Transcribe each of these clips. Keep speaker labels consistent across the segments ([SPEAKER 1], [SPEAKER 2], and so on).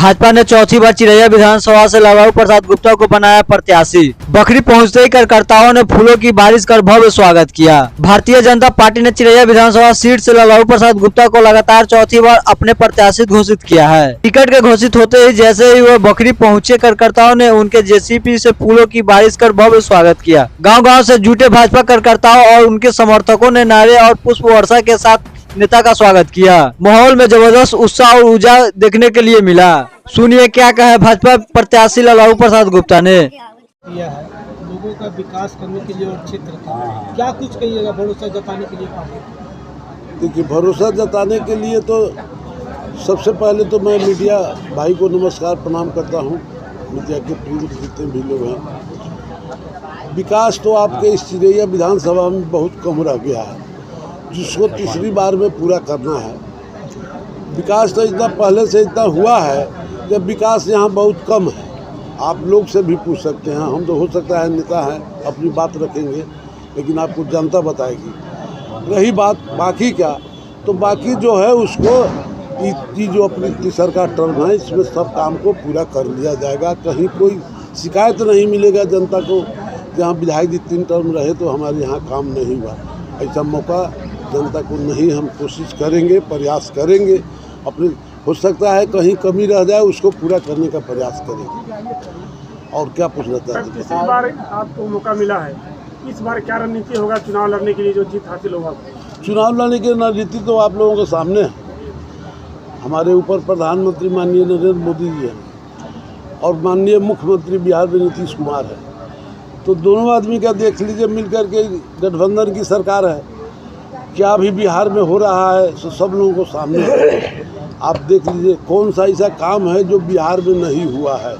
[SPEAKER 1] भाजपा ने चौथी बार चिरैया विधानसभा से ललाऊ प्रसाद गुप्ता को बनाया प्रत्याशी। बखरी पहुंचते ही कार्यकर्ताओं ने फूलों की बारिश कर भव्य स्वागत किया। भारतीय जनता पार्टी ने चिरैया विधानसभा सीट से ललाऊ प्रसाद गुप्ता को लगातार चौथी बार अपने प्रत्याशी घोषित किया है। टिकट के घोषित होते ही जैसे ही वह बखरी पहुंचे, कार्यकर्ताओं ने उनके जेसीपी से फूलों की बारिश कर भव्य स्वागत किया। गाँव-गाँव से जुटे भाजपा कार्यकर्ताओं और उनके समर्थकों ने नारे और पुष्प वर्षा के साथ नेता का स्वागत किया। माहौल में जबरदस्त उत्साह और ऊर्जा देखने के लिए मिला। सुनिए क्या कहा भाजपा प्रत्याशी ललाऊ प्रसाद गुप्ता ने।
[SPEAKER 2] किया है लोगों का विकास करने के लिए और क्षेत्र का क्या कुछ कहिएगा भरोसा जताने के लिए?
[SPEAKER 3] देखिए, भरोसा जताने के लिए तो सबसे पहले तो मैं मीडिया भाई को नमस्कार प्रणाम करता हूँ। मीडिया के प्रिंट जितने भी लोग हैं, विकास तो आपके इस चिरैया विधानसभा में बहुत कम रह गया है, जिसको तीसरी बार में पूरा करना है। विकास तो इतना पहले से इतना हुआ है कि विकास यहाँ बहुत कम है। आप लोग से भी पूछ सकते हैं, हम तो हो सकता है नेता हैं, अपनी बात रखेंगे, लेकिन आपको जनता बताएगी। रही बात बाकी क्या, तो बाकी जो है उसको ये जो अपनी तीसर का टर्म है, इसमें सब काम को पूरा कर लिया जाएगा। कहीं कोई शिकायत नहीं मिलेगा जनता को, जहाँ विधायक जी 3 टर्म रहे तो हमारे यहाँ काम नहीं हुआ। ऐसा मौका जनता को नहीं, हम कोशिश करेंगे, प्रयास करेंगे। अपने हो सकता है कहीं कमी रह जाए, उसको पूरा करने का प्रयास करेंगे। और क्या पूछना चाहते हैं?
[SPEAKER 2] इस बार आपको मौका मिला है, इस बार क्या रणनीति होगा चुनाव लड़ने के लिए जो जीत हासिल होगा?
[SPEAKER 3] चुनाव लड़ने की रणनीति तो आप लोगों के सामने है। हमारे ऊपर प्रधानमंत्री माननीय नरेंद्र मोदी जी हैं और माननीय मुख्यमंत्री बिहार में नीतीश कुमार है। तो दोनों आदमी का देख लीजिए, मिलकर के गठबंधन की सरकार है। क्या भी बिहार में हो रहा है तो सब लोगों को सामने है। आप देख लीजिए कौन सा ऐसा काम है जो बिहार में नहीं हुआ है।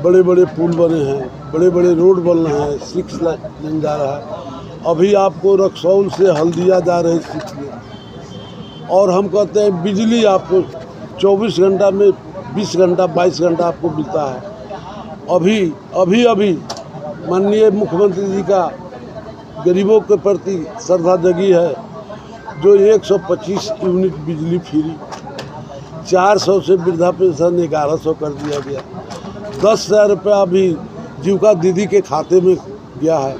[SPEAKER 3] बड़े बड़े पुल बने हैं, बड़े बड़े रोड बन रहे हैं, 6 लेन जा रहा है। अभी आपको रक्सौल से हल्दिया जा रहे 6 लेन। और हम कहते हैं बिजली आपको 24 घंटा में 20 घंटा 22 घंटा आपको मिलता है। अभी माननीय मुख्यमंत्री जी का गरीबों के प्रति श्रद्धा जगी है, जो 125 यूनिट बिजली फ्री, 400 से वृद्धा पेंशन 1100 कर दिया गया, 10,000 रुपया अभी जीविका दीदी के खाते में गया है।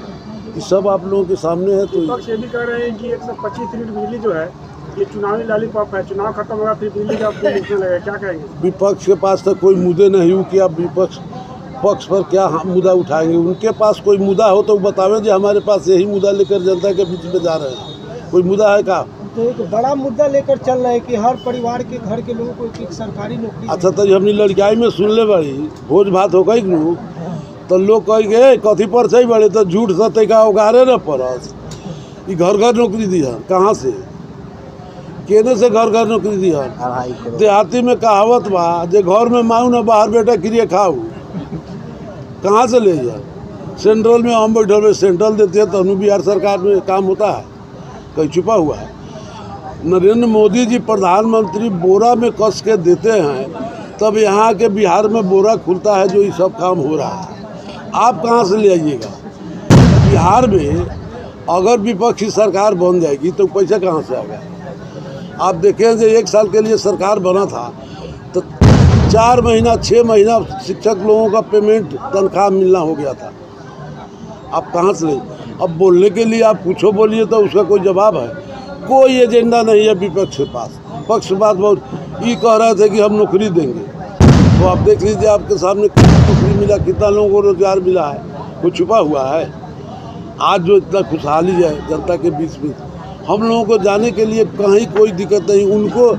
[SPEAKER 3] ये सब आप लोगों के सामने है। तो
[SPEAKER 2] विपक्ष ये भी कह रहे हैं कि 125 यूनिट बिजली जो है ये चुनावी लॉलीपॉप है, चुनाव खत्म होगा फिर बिजली का बिल उठने लगेगा, क्या कहेंगे?
[SPEAKER 3] विपक्ष के पास तो कोई मुद्दे नहीं हो कि आप विपक्ष पक्ष पर क्या मुद्दा उठाएंगे। उनके पास कोई मुद्दा हो तो बतावें कि हमारे पास यही मुद्दा लेकर जनता के बीच में जा रहे हैं। कोई मुद्दा है का?
[SPEAKER 2] तो एक बड़ा मुद्दा लेकर चल रहा है कि हर परिवार के घर के लोगों को एक सरकारी नौकरी।
[SPEAKER 3] अच्छा, तो हमने लड़काई में सुन ले बड़ी भोज भात हो गई नू, तो लोग कहेंगे कथी पर सही बड़े, तो झूठ सत्य का उगारे न परस। ये घर घर नौकरी दी है, कहाँ से केने से घर घर नौकरी दी है? देहाती में कहावत बा, जे घर में माऊ न बाहर बेटा क्रिए खाऊ, कहाँ से ले जाए? सेंट्रल में हम बैठे हुए सेंट्रल देते हैं तो बिहार सरकार में काम होता है, कहीं छुपा हुआ है? नरेंद्र मोदी जी प्रधानमंत्री बोरा में कस के देते हैं, तब यहाँ के बिहार में बोरा खुलता है जो ये सब काम हो रहा है। आप कहाँ से ले आइएगा? बिहार में अगर विपक्षी सरकार बन जाएगी तो पैसा कहाँ से आएगा? आप देखें जो 1 साल के लिए सरकार बना था तो 4 महीना 6 महीना शिक्षक लोगों का पेमेंट तनख्वाह मिलना हो गया था। आप कहाँ से ले? अब बोलने के लिए आप कुछ बोलिए तो उसका कोई जवाब है? कोई एजेंडा नहीं है विपक्ष के पास। पक्ष बात बहुत ये कह रहे थे कि हम नौकरी देंगे, तो आप देख लीजिए आपके सामने कितना नौकरी मिला, कितना लोगों को रोजगार मिला है, कोई छुपा हुआ है? आज जो इतना खुशहाली है जनता के बीच में, हम लोगों को जाने के लिए कहीं कोई दिक्कत नहीं। उनको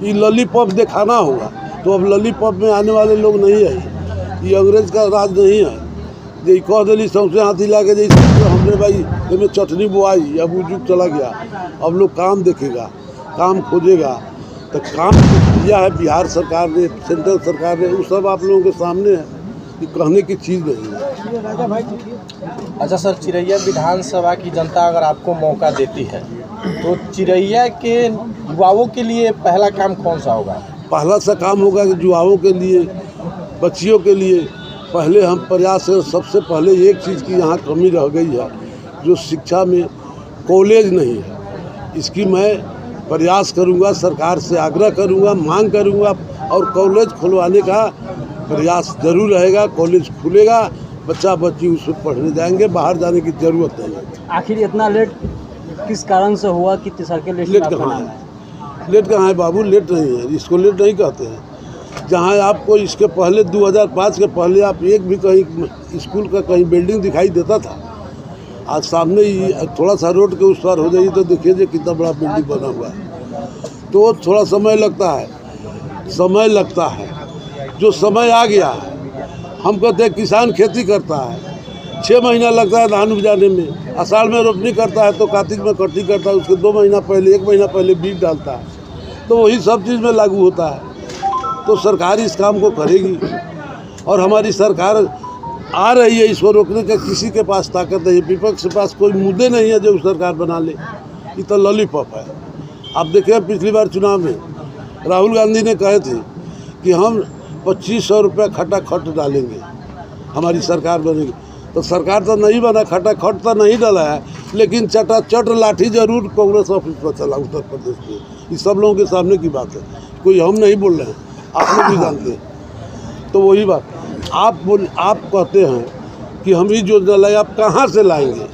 [SPEAKER 3] ये लॉलीपॉप दिखाना होगा, तो अब लॉलीपॉप में आने वाले लोग नहीं है। ये अंग्रेज का राज नहीं है जो कह दिली सौंसे हाथी ला के जैसे हमने भाई इसमें चटनी बुआई, अब वो युग चला गया। अब लोग काम देखेगा, काम खोजेगा। तो काम किया है बिहार सरकार ने, सेंट्रल सरकार ने, वो सब आप लोगों के सामने है, ये कहने की चीज़ नहीं है।
[SPEAKER 4] अच्छा सर, चिरैया विधानसभा की जनता अगर आपको मौका देती है तो चिरैया के युवाओं के लिए पहला काम कौन सा होगा?
[SPEAKER 3] पहला सा काम होगा कि युवाओं के लिए, बच्चियों के लिए पहले हम प्रयास करें। सबसे पहले एक चीज़ की यहाँ कमी रह गई है, जो शिक्षा में कॉलेज नहीं है, इसकी मैं प्रयास करूंगा, सरकार से आग्रह करूंगा, मांग करूंगा और कॉलेज खुलवाने का प्रयास जरूर रहेगा। कॉलेज खुलेगा, बच्चा बच्ची उसमें पढ़ने जाएंगे, बाहर जाने की जरूरत नहीं है।
[SPEAKER 1] आखिर इतना लेट किस कारण से हुआ कि तीसरा लिस्ट
[SPEAKER 3] लेट कहाँ है? लेट कहाँ है बाबू? लेट नहीं है, इसको लेट नहीं कहते हैं। जहाँ आपको इसके पहले 2005 के पहले आप एक भी कहीं स्कूल का कहीं बिल्डिंग दिखाई देता था, आज सामने ही थोड़ा सा रोड के उस पार हो जाइए तो देखिए जो कितना बड़ा बिल्डिंग बना हुआ है। तो थोड़ा समय लगता है। जो समय आ गया है, हम कहते हैं किसान खेती करता है, 6 महीना लगता है धान उपजाने में। आषाढ़ में रोपनी करता है तो कार्तिक में कटनी करता है, उसके 2 महीना पहले 1 महीना पहले बीज डालता है। तो वही सब चीज़ में लागू होता है। तो सरकार इस काम को करेगी और हमारी सरकार आ रही है। इसको रोकने का किसी के पास ताकत नहीं है, विपक्ष के पास कोई मुद्दे नहीं है जो सरकार बना ले। ये तो लॉलीपॉप है। आप देखें पिछली बार चुनाव में राहुल गांधी ने कहे थे कि हम 2500 रुपया खटाखट डालेंगे, हमारी सरकार बनेगी। तो सरकार तो नहीं बना, खटाखट तो नहीं डाला है, लेकिन चटाचट लाठी जरूर कांग्रेस ऑफिस पर चला उत्तर प्रदेश में। ये सब लोगों के सामने की बात है, कोई हम नहीं बोल रहे हैं, आप लोग भी जानते हैं। तो वही बात आप कहते हैं कि हम ही योजना लाए, आप कहाँ से लाएंगे?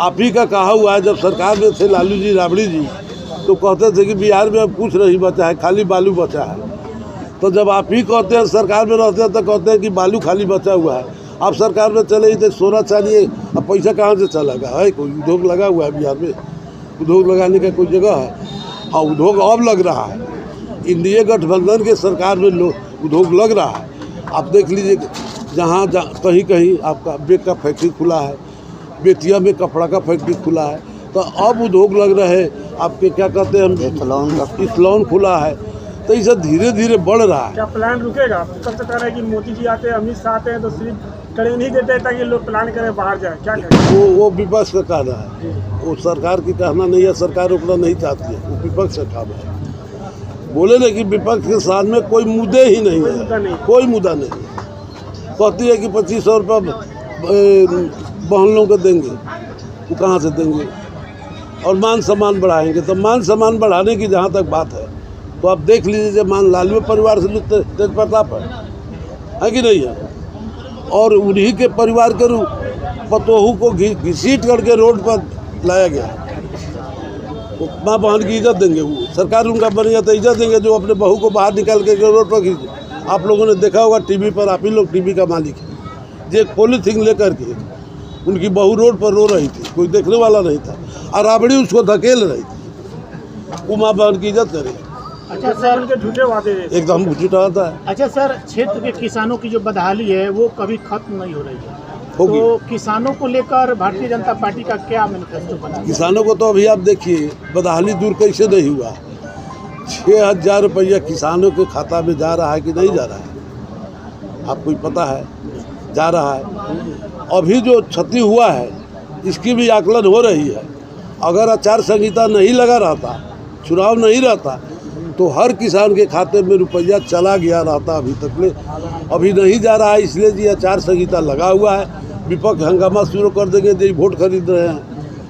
[SPEAKER 3] आप ही का कहा हुआ है। जब सरकार में थे लालू जी, राबड़ी जी, तो कहते थे कि बिहार में अब कुछ नहीं बचा है, खाली बालू बचा है। तो जब आप ही कहते हैं सरकार में रहते हैं तो कहते हैं कि बालू खाली बचा हुआ है। आप सरकार में चले ही तो सोना चाहिए, अब पैसा कहाँ से चलेगा? है कोई उद्योग लगा हुआ है बिहार में? उद्योग लगाने का कोई जगह है? हाँ, उद्योग अब लग रहा है। इंडिया गठबंधन के सरकार में उद्योग लग रहा है। आप देख लीजिए, जहाँ कहीं आपका बेग का फैक्ट्री खुला है, बेतिया में कपड़ा का फैक्ट्री खुला है। तो अब उद्योग लग रहे हैं आपके, क्या कहते हैं, इथलॉन खुला है। तो इसे धीरे धीरे बढ़ रहा है।
[SPEAKER 2] क्या प्लान रुकेगा? कब तक कह रहा है कि मोदी जी आते हैं, अमित शाह आते हैं तो सिर्फ ट्रेन ही देते हैं ताकि लोग प्लान करें बाहर जाए? क्या करें?
[SPEAKER 3] वो विपक्ष का कहना है, वो सरकार की कहना नहीं है। सरकार रुकना नहीं चाहती है, वो विपक्ष का काम है। बोले ना कि विपक्ष के साथ में कोई मुद्दे ही नहीं है, कोई मुद्दा नहीं है। कहती है कि 2500 रुपये बहन लोगों को देंगे, वो कहाँ से देंगे? और मान सम्मान बढ़ाएंगे। तो मान सम्मान बढ़ाने की जहाँ तक बात है, तो आप देख लीजिए, मान लालू परिवार से तेज प्रताप है कि नहीं है? और उन्हीं के परिवार के पतोहू को घसीट करके रोड पर लाया गया। वो माँ बहन की इज्जत देंगे? वो सरकार उनका बनेगा तो इज्जत देंगे जो अपने बहू को बाहर निकाल के रोड पर खींचे। आप लोगों ने देखा होगा टीवी पर, आप ही लोग टीवी का मालिक है, जो एक पॉलीथिन लेकर के उनकी बहू रोड पर रो रही थी, कोई देखने वाला नहीं था, और राबड़ी उसको धकेल रही थी। वो माँ बहन की इज्जत करे?
[SPEAKER 2] अच्छा सर, उनके झूठे वादे
[SPEAKER 3] एकदम झूठा होता है।
[SPEAKER 5] अच्छा सर, क्षेत्र के किसानों की जो बदहाली है वो कभी खत्म नहीं हो रही है,
[SPEAKER 3] होगी।
[SPEAKER 5] तो किसानों को लेकर भारतीय जनता पार्टी का क्या मैनिफेस्टो बना?
[SPEAKER 3] किसानों को तो अभी आप देखिए, बदहाली दूर कैसे नहीं हुआ। 6000 रुपया किसानों के खाता में जा रहा है कि नहीं जा रहा है? आपको ही पता है, जा रहा है। अभी जो क्षति हुआ है इसकी भी आकलन हो रही है। अगर आचार संहिता नहीं लगा रहता, चुनाव नहीं रहता, तो हर किसान के खाते में रुपया चला गया रहता अभी तक ले। अभी नहीं जा रहा है, इसलिए जी आचार संहिता लगा हुआ है। विपक्ष हंगामा शुरू कर देंगे, जो वोट खरीद रहे हैं।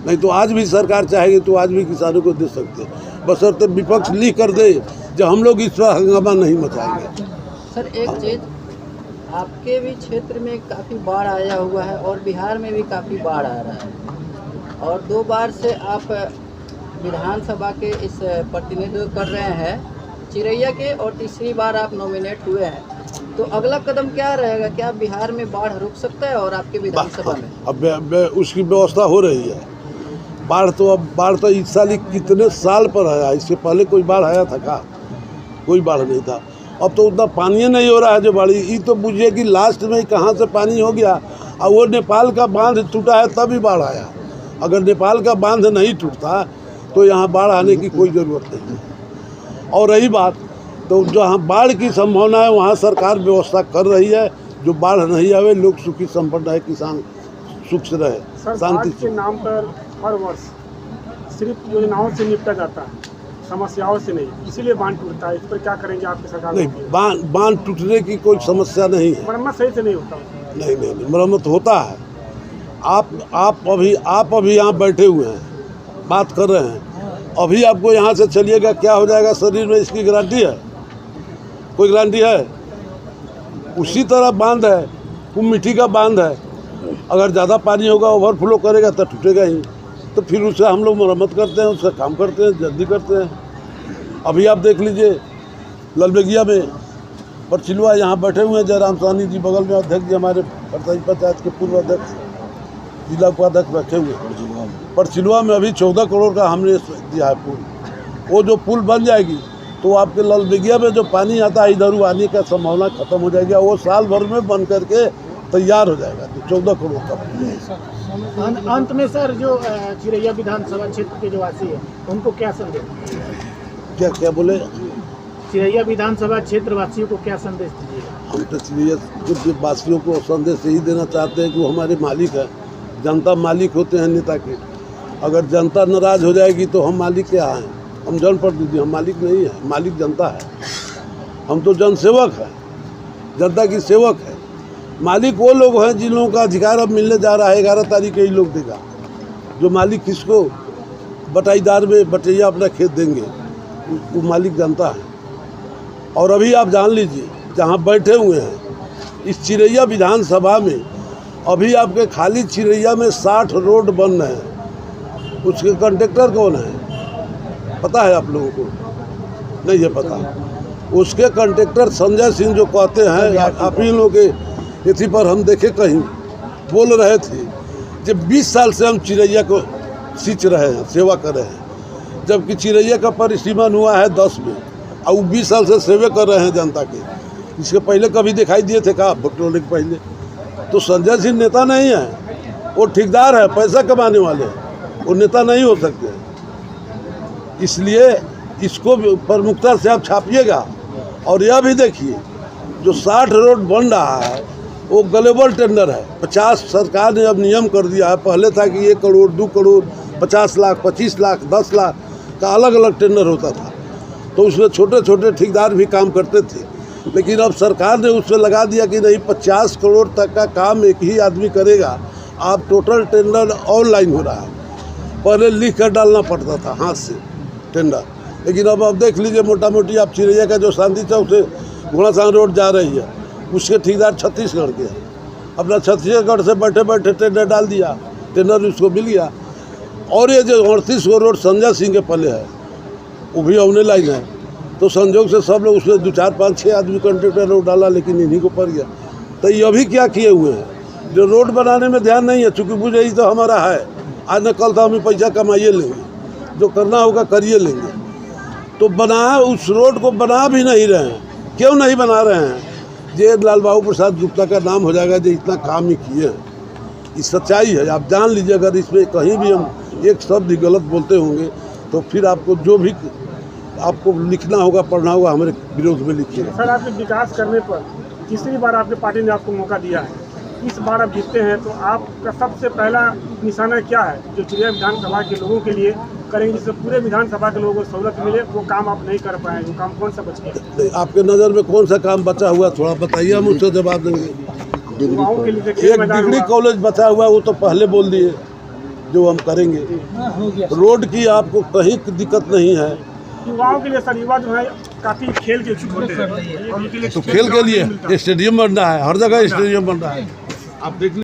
[SPEAKER 3] नहीं तो आज भी सरकार चाहेगी तो आज भी किसानों को दे सकते हैं, बशर्ते विपक्ष लिख कर दे जो हम लोग इस पर हंगामा नहीं मचाएंगे।
[SPEAKER 6] सर एक चीज़, आपके भी क्षेत्र में काफ़ी बाढ़ आया हुआ है और बिहार में भी काफ़ी बाढ़ आ रहा है, और 2 बार से आप विधानसभा के इस प्रतिनिधित्व कर रहे हैं चिरैया के, और तीसरी बार आप नॉमिनेट हुए हैं। तो अगला कदम क्या रहेगा? क्या बिहार में बाढ़ रुक सकता है और आपके विधानसभा में?
[SPEAKER 3] अब उसकी व्यवस्था हो रही है। बाढ़ तो इस साल कितने साल पर आया, इससे पहले कोई बाढ़ आया था क्या? कोई बाढ़ नहीं था। अब तो उतना पानी नहीं हो रहा है जो बाढ़ी। ये तो बुझिए कि लास्ट में कहाँ से पानी हो गया, और वो नेपाल का बांध टूटा है तभी बाढ़ आया। अगर नेपाल का बांध नहीं टूटता तो यहाँ बाढ़ आने की कोई ज़रूरत नहीं है। और रही बात, तो जहाँ बाढ़ की संभावना है वहाँ सरकार व्यवस्था कर रही है, जो बाढ़ नहीं आवे, लोग सुखी संपन्न रहे, किसान सुख से रहे, शांति
[SPEAKER 2] के नाम पर हर वर्ष सिर्फ योजनाओं से निपटा जाता है, समस्याओं से नहीं, इसीलिए बांध टूटता है। इस पर क्या करेंगे आपकी सरकार?
[SPEAKER 3] नहीं, बांध टूटने की कोई समस्या नहीं है।
[SPEAKER 2] मरम्मत सही से नहीं होता?
[SPEAKER 3] नहीं, मरम्मत होता है। आप अभी यहाँ बैठे हुए हैं, बात कर रहे हैं, अभी आपको यहाँ से चलिएगा क्या हो जाएगा शरीर में, इसकी गारंटी है? कोई गारंटी है? उसी तरह बांध है, वो मिट्टी का बांध है, अगर ज़्यादा पानी होगा ओवरफ्लो करेगा तो टूटेगा ही। तो फिर उससे हम लोग मरम्मत करते हैं, उसका काम करते हैं, जल्दी करते हैं। अभी आप देख लीजिए ललबेगिया में परचिलवा यहाँ बैठे हुए हैं जयराम साहनी जी, बगल में अध्यक्ष जी हमारे पंचायत के पूर्व अध्यक्ष जिला उपाध्यक्ष बैठे हुए हैं। परचिलवा में अभी 14 करोड़ का हमने दिया है पुल। वो जो पुल बन जाएगी तो आपके ललबेगिया में जो पानी आता है इधर आने का संभावना खत्म हो जाएगी, वो साल भर में बन करके तैयार हो जाएगा। तो 14 करोड़ का पुल है।
[SPEAKER 5] अंत में सर, जो चिरैया विधानसभा क्षेत्र के जो वासी है उनको क्या संदेश,
[SPEAKER 3] क्या बोले?
[SPEAKER 5] चिरैया विधानसभा क्षेत्र वासियों को क्या संदेश दीजिएगा?
[SPEAKER 3] हम तो चिरैया कुछ वासियों को संदेश यही देना चाहते हैं कि वो हमारे मालिक है, जनता मालिक होते हैं नेता के। अगर जनता नाराज हो जाएगी तो हम मालिक क्या हैं? हम जनप्रतिनिधि, हम मालिक नहीं है, मालिक जनता है। हम तो जनसेवक हैं, जनता की सेवक है। मालिक वो लोग हैं जिन लोगों का अधिकार अब मिलने जा रहा है, 11 तारीख के ही लोग देगा। जो मालिक किसको बटाईदार में बटैया अपना खेत देंगे, वो मालिक जनता है। और अभी आप जान लीजिए जहाँ बैठे हुए हैं इस चिरैया विधानसभा में, अभी आपके खाली चिरैया में 60 रोड बन रहे हैं। उसके कंट्रेक्टर कौन है पता है आप लोगों को? नहीं है पता। उसके कंट्रेक्टर संजय सिंह जो कहते हैं, आप ही लोगों के इसी पर हम देखे कहीं बोल रहे थे जब 20 साल से हम चिरैया को सींच रहे हैं, सेवा कर रहे हैं, जबकि चिरैया का परिसीमन हुआ है 10 में और वो 20 साल से सेवा कर रहे हैं जनता के। इसके पहले कभी दिखाई दिए थे का वोट डालने के पहले? तो संजय सिंह नेता नहीं है, वो ठेकेदार है, पैसा कमाने वाले हैं, वो नेता नहीं हो सकते। इसलिए इसको प्रमुखता से आप छापिएगा। और यह भी देखिए जो 60 रोड बन रहा है वो ग्लोबल टेंडर है। 50 सरकार ने अब नियम कर दिया है, पहले था कि 1 करोड़ 2 करोड़ 50 लाख 25 लाख 10 लाख का अलग अलग टेंडर होता था, तो उसमें छोटे छोटे ठेकेदार भी काम करते थे। लेकिन अब सरकार ने उसमें लगा दिया कि नहीं, 50 करोड़ तक का काम एक ही आदमी करेगा। आप टोटल टेंडर ऑनलाइन हो रहा है, पहले लिख कर डालना पड़ता था हाथ से टेंडर। लेकिन अब आप देख लीजिए मोटा मोटी आप चिरैया का जो शांति चौक से घोड़ासान रोड जा रही है उसके ठेकेदार छत्तीसगढ़ के हैं। अपना छत्तीसगढ़ से बैठे बैठे टेंडर डाल दिया, टेंडर उसको मिल गया। और ये जो 38 रोड संजय सिंह के पहले है वो भी औने लाइन है, तो संजोग से सब लोग उसमें 2 4 5 6 आदमी कंट्रेक्टर रोड डाला, लेकिन इन्हीं को पड़ गया। तो ये अभी क्या किए हुए हैं, जो रोड बनाने में ध्यान नहीं है, चूँकि बुझ रही तो हमारा है, आज न कल तो हम पैसा कमाइए लेंगे, जो करना होगा करिए लेंगे। तो बना उस रोड को बना भी नहीं रहे हैं। क्यों नहीं बना रहे हैं? ये लाल बाबू प्रसाद गुप्ता का नाम हो जाएगा जो इतना काम ही किए हैं। ये सच्चाई है, आप जान लीजिए। अगर इसमें कहीं भी हम एक शब्द ही गलत बोलते होंगे तो फिर आपको जो भी आपको लिखना होगा पढ़ना होगा हमारे विरोध में लिखिए।
[SPEAKER 2] सर, आपके विकास करने पर तीसरी बार आपके पार्टी ने आपको मौका दिया है, इस बार आप जीतते हैं तो आपका सबसे पहला निशाना क्या है जो चिरैया विधानसभा के लोगों के लिए करेंगे, जिससे पूरे विधानसभा के लोगों को सहूलत मिले? वो काम आप नहीं कर पाए, वो काम कौन सा बच गया?
[SPEAKER 3] आपके नज़र में कौन सा काम बचा हुआ थोड़ा बताइए, हम उससे जवाब देंगे।
[SPEAKER 2] युवाओं के लिए
[SPEAKER 3] एक डिग्री कॉलेज बचा हुआ वो तो पहले बोल दिए जो हम करेंगे। रोड की आपको कहीं दिक्कत नहीं है।
[SPEAKER 2] युवाओं के लिए सर, युवा जो है काफी खेल के इच्छुक होते हैं और उनके लिए
[SPEAKER 3] तो खेल के लिए स्टेडियम बन रहा है, हर जगह स्टेडियम बन रहा है, आप देख